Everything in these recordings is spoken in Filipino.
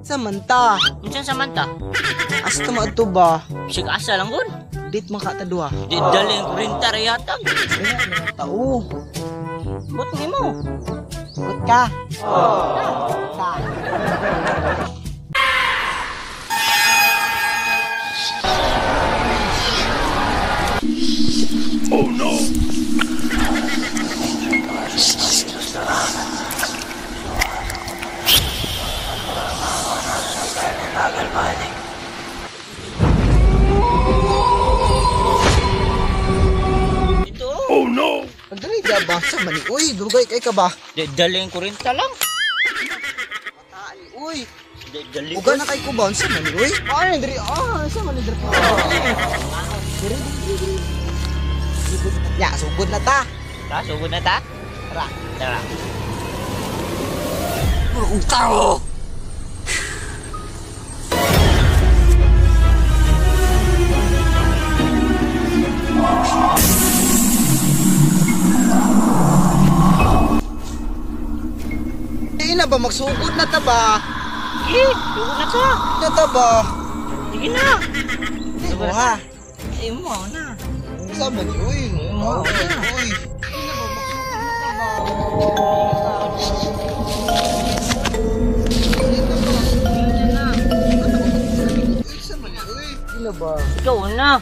Samanta. Unsan samanta? Asta mo ato ba? Sig asa lang gon. Dit makatadua. Di daling kurinta ra yatag. Tao. Bot mo. Gut ka. Oh no! Ito. Oh no! Pagdali ka ba? Sa mani. Uy, dugay kay ka ba? Di daling kurinta lang. Mataan. Uy. Di daling. Uga na kay kubaon sa mani. Uy. Ay, diri. Sa mani diri. Diri. Ya, sugod na ta. Ta sugod na ta. Tara. Tara. Ang tao. Di na ba magsugod na ta ba? Sige, sugod na ta. Na ta ba? Sige na. Di mo ha. Ay mo na. Sa mani. Uy. Uy. Sa mani. Uy. Di ba? Ikaw na.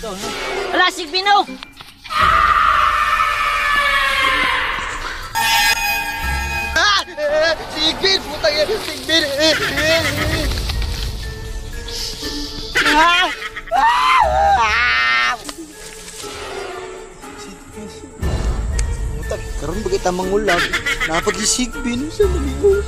Ikaw na. Ala, Sigbino! Sigbin! Putang yan! Sigbin! Putang, karoon ba kita mangulag? Napag-isigbin sa maligo.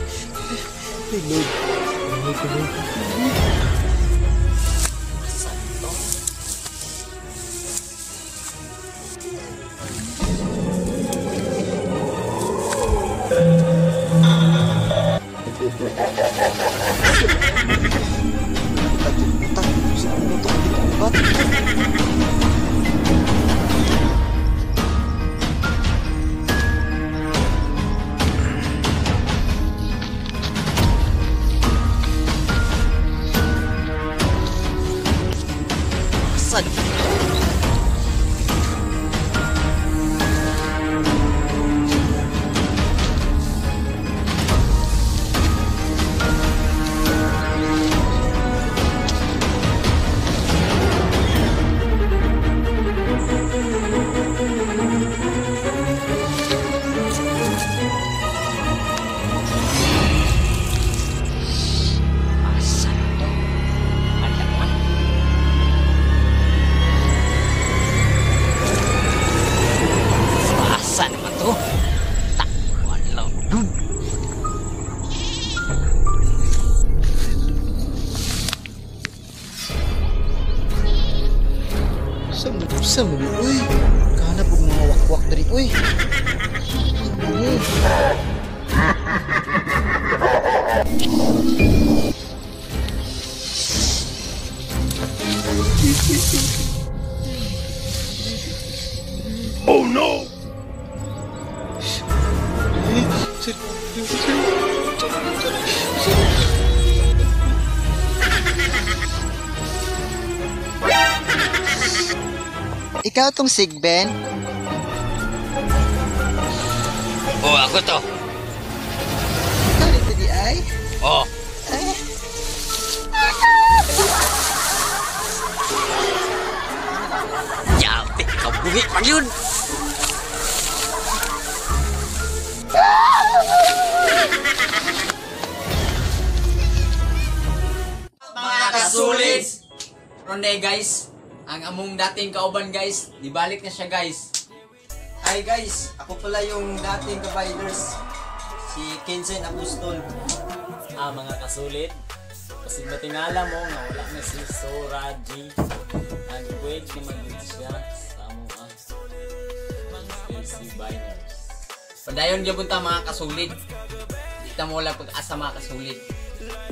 Lord. Saan? Sa muli, uy. Kahanap og mga wakwak dari, uy. Oh no! Ikaw tong Sigben? Oh, ako to. Ikaw dito di ay? Oh. Ay. Yapi, kabuhi pa yun. Mga kasulit! Ronde guys, ang among dating kauban guys, dibalik na siya guys. Ay guys, ako pala yung dating ka-biders. Si Kenzen Apostol. Mga kasulit, kasi batingala mo nga wala na si Soraji. Ang pwede na mag-lead siya sa mga LC Biners. Padayon gyapon ta mga kasulit. Di ta mo wala pag-asa mga kasulit.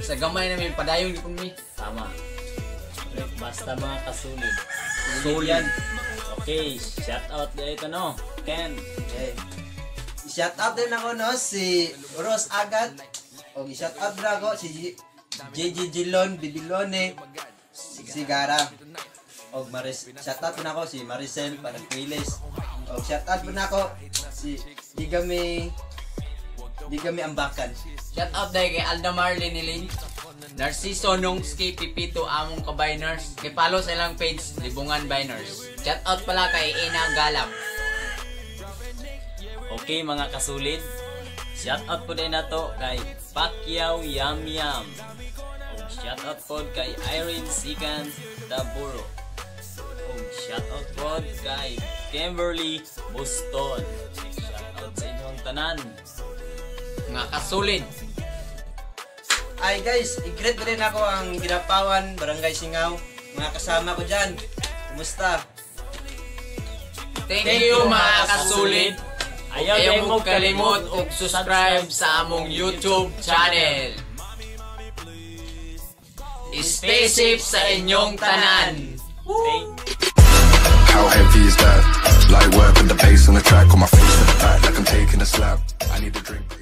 Sa gamay namin padayon gyapon mi. Tama. Basta mga kasulit. Sulit. Okay, shout out dito no. Ken. Okay. Shout out din ako no si Ros Agat. Og shout out na ako si JJ Gilon Bibilone si Gara. Og shout out na ako si Maricel Paraquiles. Og shout out na ako si Digami Ambakan. Shout out dahil kay Aldamar Linilin, Narciso Nongski Pipito among kabiners. Kay follow sa ilang page Libungan Biners. Shout out pala kay Ina Galap. Okay mga kasulid, shout out po din na to kay Pacquiao Yam Yam. O shout out po kay Irene Sikan Taburo. O shout out po kay Kimberly Boston. Shout out sa inyong tanan. Mga kasulid, Ay guys, i-greet ko rin ako ang Ginapawan, Barangay Singaw. Mga kasama ko dyan. Kumusta? thank you mga kasulid. Ayaw mo kalimot og subscribe sa among YouTube channel. Stay safe sa inyong tanan. How heavy is that? Light work with the bass on the track, on my face to the back like I'm taking a slap. I need a drink.